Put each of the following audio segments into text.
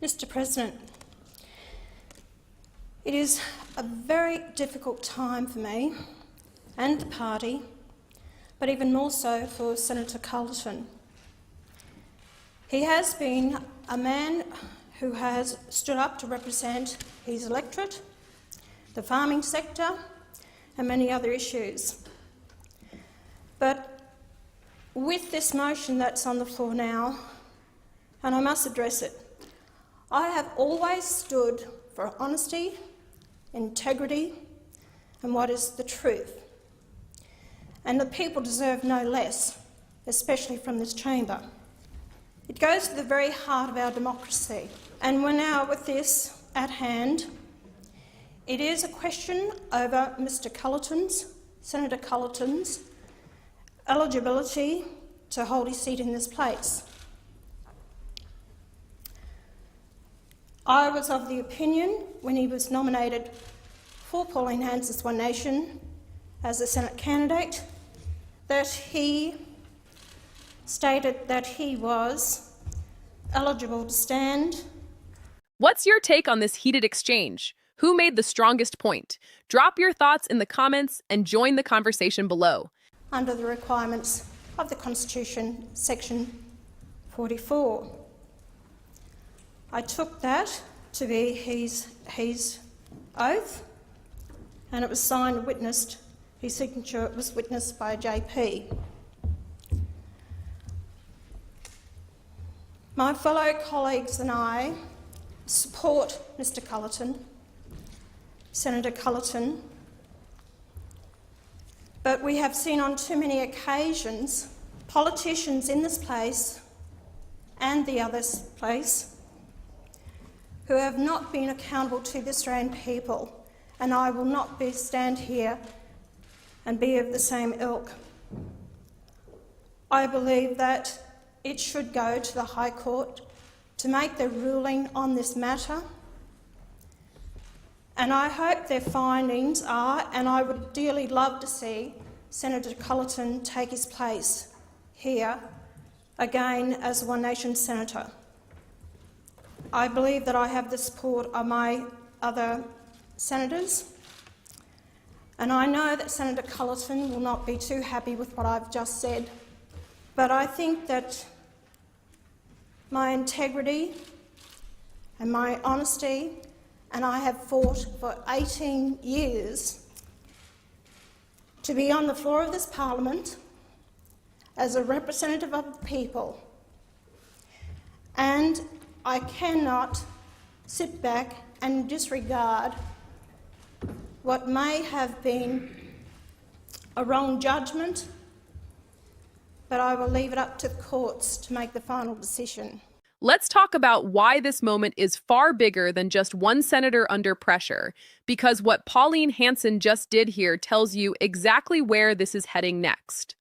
Mr. President, it is a very difficult time for me and the party, but even more so for Senator Culleton. He has been a man who has stood up to represent his electorate, the farming sector and many other issues. But with this motion that's on the floor now, and I must address it, I have always stood for honesty, integrity and what is the truth. And the people deserve no less, especially from this chamber. It goes to the very heart of our democracy. And we're now, with this at hand, it is a question over Mr. Culleton's, Senator Culleton's, eligibility to hold his seat in this place. I was of the opinion, when he was nominated for Pauline Hanson's One Nation as a Senate candidate, that he stated that he was eligible to stand. What's your take on this heated exchange? Who made the strongest point? Drop your thoughts in the comments and join the conversation below. Under the requirements of the Constitution, Section 44. I took that to be his oath, and it was signed and witnessed. His signature was witnessed by JP. My fellow colleagues and I support Mr. Culleton, Senator Culleton, but we have seen on too many occasions politicians in this place and the other place who have not been accountable to the Australian people, and I will not stand here and be of the same ilk. I believe that it should go to the High Court to make the ruling on this matter, and I hope their findings are, and I would dearly love to see Senator Culleton take his place here again as a One Nation Senator. I believe that I have the support of my other senators, and I know that Senator Culleton will not be too happy with what I've just said, but I think that my integrity and my honesty, and I have fought for 18 years to be on the floor of this parliament as a representative of the people, and I cannot sit back and disregard what may have been a wrong judgment, but I will leave it up to the courts to make the final decision. Let's talk about why this moment is far bigger than just one senator under pressure, because what Pauline Hanson just did here tells you exactly where this is heading next.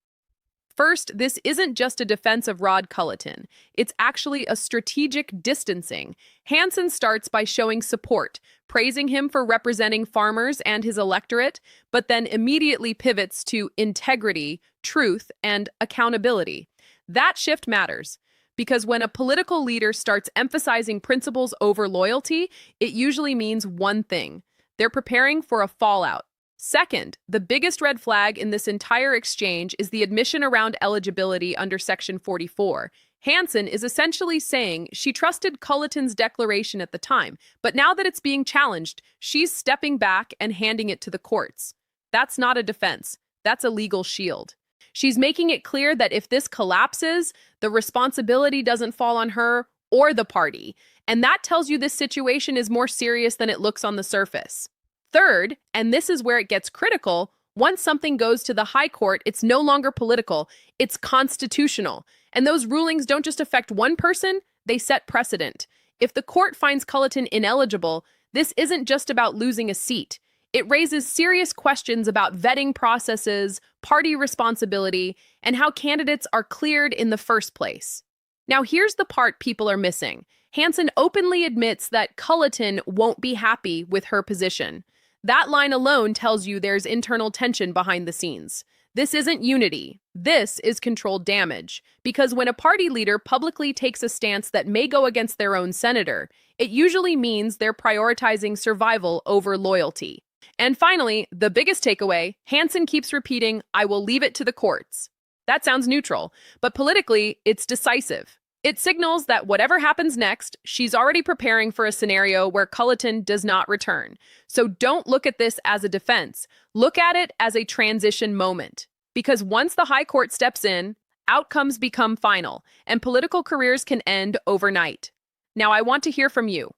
First, this isn't just a defense of Rod Culleton. It's actually a strategic distancing. Hanson starts by showing support, praising him for representing farmers and his electorate, but then immediately pivots to integrity, truth, and accountability. That shift matters, because when a political leader starts emphasizing principles over loyalty, it usually means one thing: they're preparing for a fallout. Second, the biggest red flag in this entire exchange is the admission around eligibility under Section 44. Hanson is essentially saying she trusted Culleton's declaration at the time, but now that it's being challenged, she's stepping back and handing it to the courts. That's not a defense. That's a legal shield. She's making it clear that if this collapses, the responsibility doesn't fall on her or the party. And that tells you this situation is more serious than it looks on the surface. Third, and this is where it gets critical, once something goes to the High Court, it's no longer political, it's constitutional. And those rulings don't just affect one person, they set precedent. If the court finds Culleton ineligible, this isn't just about losing a seat. It raises serious questions about vetting processes, party responsibility, and how candidates are cleared in the first place. Now here's the part people are missing. Hanson openly admits that Culleton won't be happy with her position. That line alone tells you there's internal tension behind the scenes. This isn't unity. This is controlled damage. Because when a party leader publicly takes a stance that may go against their own senator, it usually means they're prioritizing survival over loyalty. And finally, the biggest takeaway, Hanson keeps repeating, "I will leave it to the courts." That sounds neutral, but politically, it's decisive. It signals that whatever happens next, she's already preparing for a scenario where Culleton does not return. So don't look at this as a defense. Look at it as a transition moment. Because once the High Court steps in, outcomes become final, and political careers can end overnight. Now, I want to hear from you.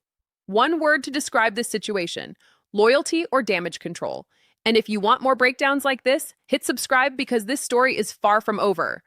One word to describe this situation: loyalty or damage control. And if you want more breakdowns like this, hit subscribe because this story is far from over.